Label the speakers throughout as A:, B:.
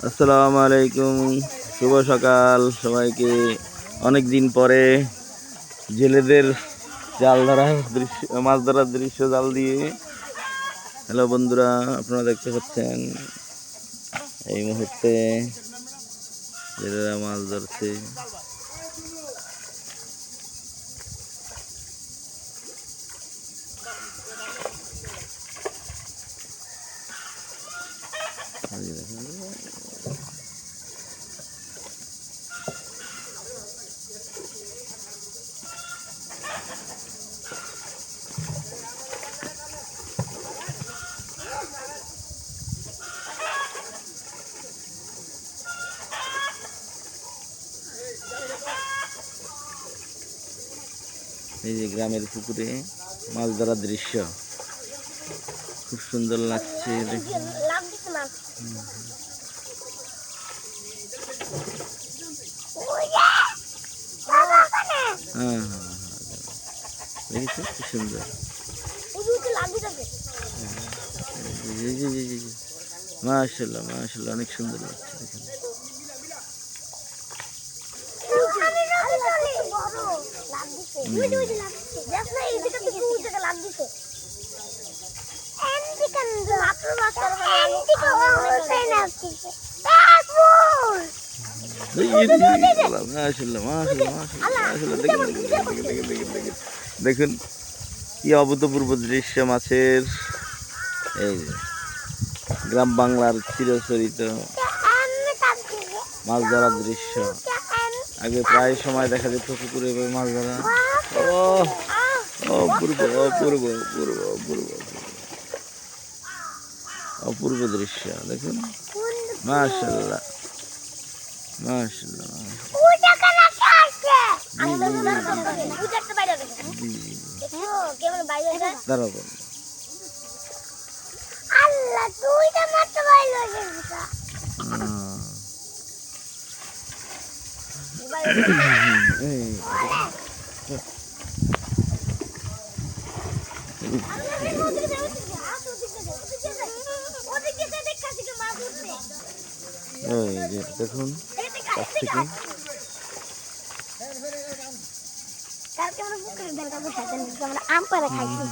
A: আসসালামু আলাইকুম, শুভ সকাল সবাইকে। অনেক দিন পরে জেলেদের জাল ধরার দৃশ্য, মাছ ধরার দৃশ্য জাল দিয়ে। হ্যালো বন্ধুরা, আপনারা দেখতে পাচ্ছেন এই মুহূর্তে জেলেরা মাছ ধরছে। এই যে গ্রামের পুকুরে মাছ ধরার দৃশ্য খুব সুন্দর লাগছে। দেখুন হ্যাঁ, দেখেছো কি সুন্দর। মাশাআল্লাহ মাশাআল্লাহ, অনেক সুন্দর লাগছে। দেখুন দেখুন কি অভূতপূর্ব দৃশ্য মাছের। এই গ্রাম বাংলার চিরচরিত মাছ ধরার দৃশ্য। আগে প্রায় সময় দেখা যেত পুকুরে মাছ ধরা। অপূর্ব অপূর্ব অপূর্ব অপূর্ব অপূর্ব দৃশ্য। দেখুন মাশাআল্লাহ মাশাআল্লাহ। দেখুন কাছ থেকে
B: আম পাড়া খাইছি,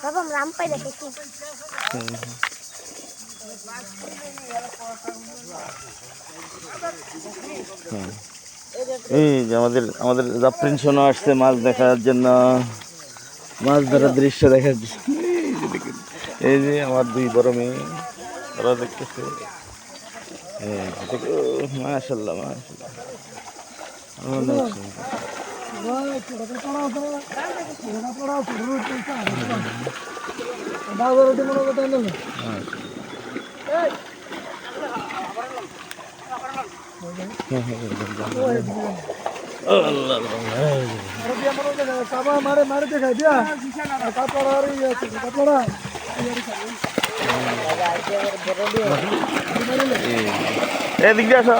B: বাবা আমরা আম পাড়া খাইছি।
A: এই যে আমাদের জাফরিন সোনা আসছে মাছ দেখার জন্য, মাছ ধরার দৃশ্য দেখার জন্য। এই যে আমার দুই বড় মেয়ে, ওরা দেখতেছে। মাশাআল্লাহ মাশাআল্লাহ, অনেক সুন্দর। এদিক দিয়ে আসো।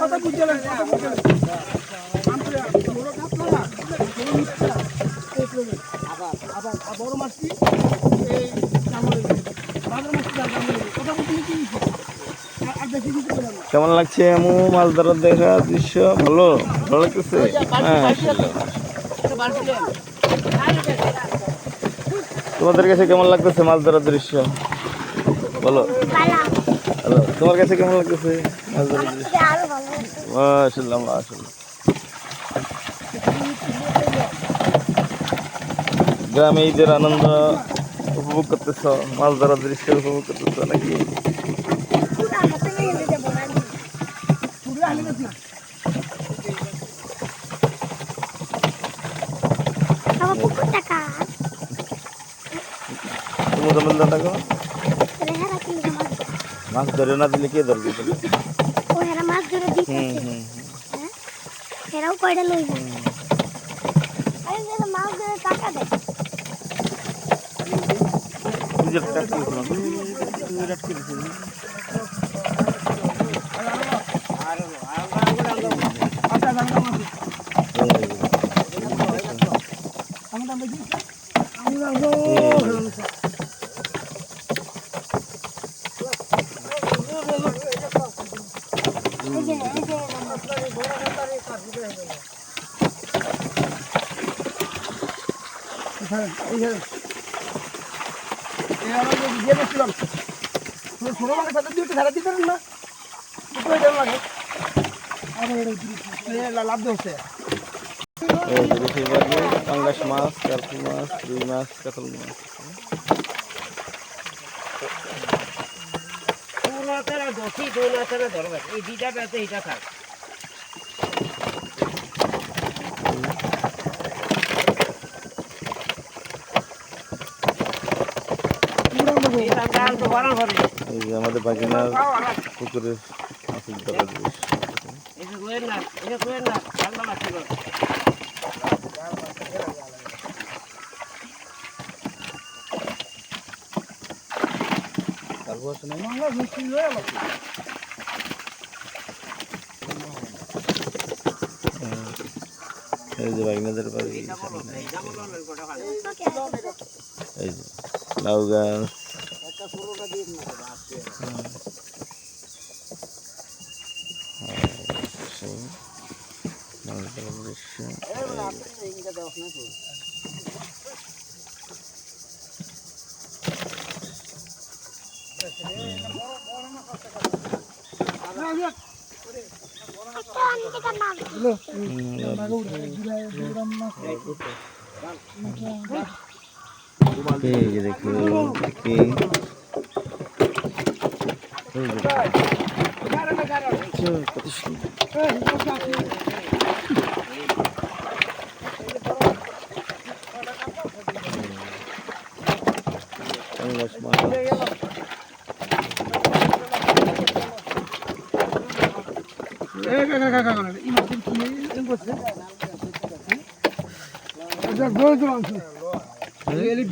C: কথা বুঝলেন আবার বড় মাছটি এই
A: কেমন লাগছে এমন মাছ ধরার দেখা দৃশ্য? ভালো ভালো লাগতেছে। তোমাদের কাছে কেমন লাগতেছে মাছ ধরার দৃশ্য বলো? হ্যালো, তোমার কাছে কেমন লাগতেছে মাছ ধরার দৃশ্য? মাশাআল্লাহ মাশাআল্লাহ। গ্রামে ঈদের আনন্দ উপভোগ করতেছ, মাছ ধরার দৃশ্য উপভোগ করতেছ নাকি? মাছ ধরে না দিলে কে ধরবে?
B: মাছ ধরে দিচ্ছে, এরাও কয়টা লইব। মাছ টাকা দে
A: নিজের টাকা
C: আচ্ছা আমি লাভ হচ্ছে
A: বেশিরভাগই পাঙ্গাস মাছ, কার্পু মাছ, রুই মাছ, কাতল মাছ। এই যে আমাদের বাগিনার পুকুরের মাছের ধরার দৃশ্য। এই যে বাগিনাদের বাড়ি সামনে। এই যে লাউ গাছ, এই যে দেখো কি কত সুন্দর। পাঙ্গাস মাছ,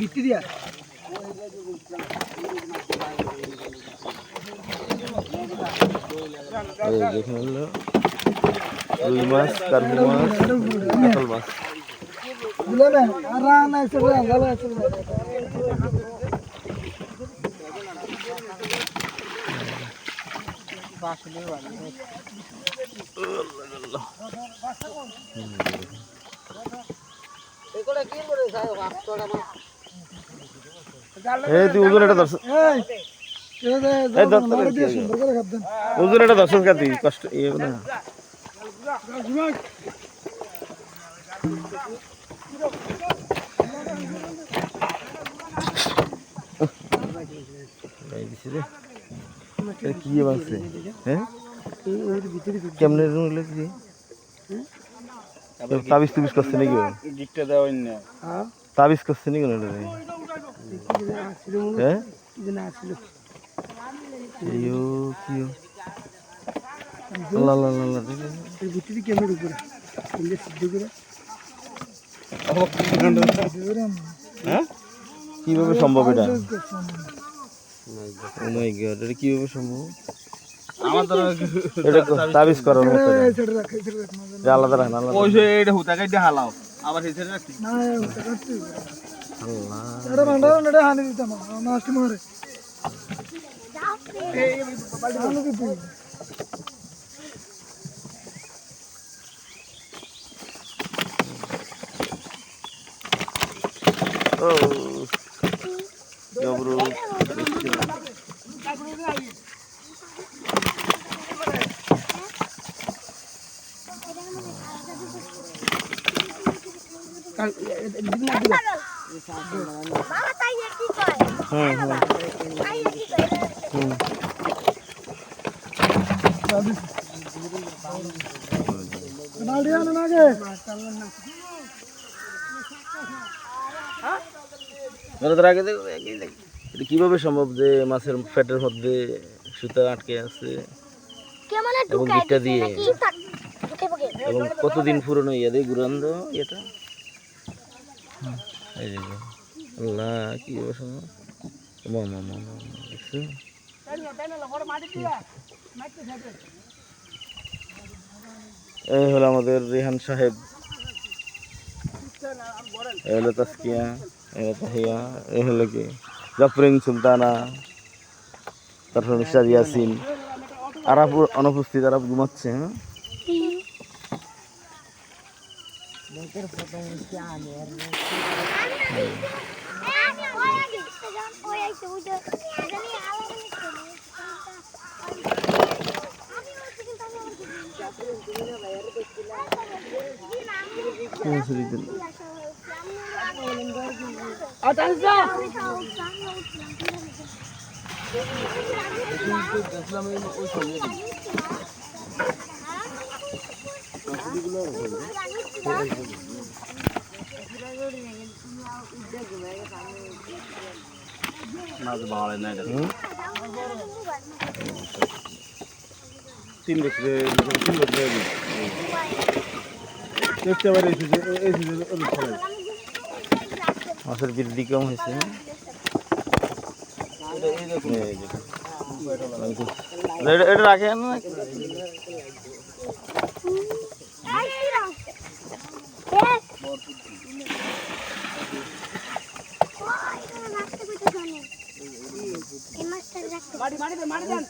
C: ভিত্তি দিয়া
A: এই দেখে হলো রুই মাছ, কার্পু মাছ, কাতল মাছ। এই তুই ওজন এটা ধরছ, ওজন এটা ধরছ কাতি কষ্ট ইয়ে না। কি আছে হ্যাঁ কেমনে রইলো কি তাবিজ তুবিজ করছে নাকি তাবিজ করছে নাকি হ্যাঁ কিভাবে সম্ভব এটা? ও মাই গড, এটা কিভাবে সম্ভব? এটা তাবিজ করার মতো আলাদা রাখেন আলাদা। ওই যে এটা হুতা কাইতে হালাও আবার এই ছেড়ে রাখি না হুতা কাটতে আল্লাহ এটা বান্দার এটা হানি দিতাম মাস্টি মারে এই বাড়ি ভালো কি তুই ও গবরু
B: বাবা তাই কি কয়
A: হুম হুম
B: তাই কি কয়
A: হুম
C: বাড়ি আনো না গে
A: আগে দেখো এটা কিভাবে সম্ভব যে মাছের পেটের মধ্যে সুতা আটকে আছে
B: কেমন
A: এবং
B: ঢুকাই
A: গিটটা দিয়ে
B: ঢুকে পকে
A: এবং কতদিন পুরনো ইয়ে দিয়ে গুরান্দ এটা এই যে যে। আল্লাহ কি অবস্থা মামা মামা দেখছো এই হলো আমাদের রেহান সাহেব এই হলো তাসকিয়া এই হলো তাহিয়া এই হলো কি জাফরিন সুলতানা তারপর মিস্টার ইয়াসিন আরাফ অনুপস্থিত আরাফ ঘুমাচ্ছে হ্যাঁ
B: আমি ওই আগে যখন ওই আইছে ওই যে জানি আলাদা
A: তিন বছর দেখতে পারে মাছের বৃদ্ধি কম হয়েছে এটা রাখে না
C: মাটি মাটি দেন মাটি দেন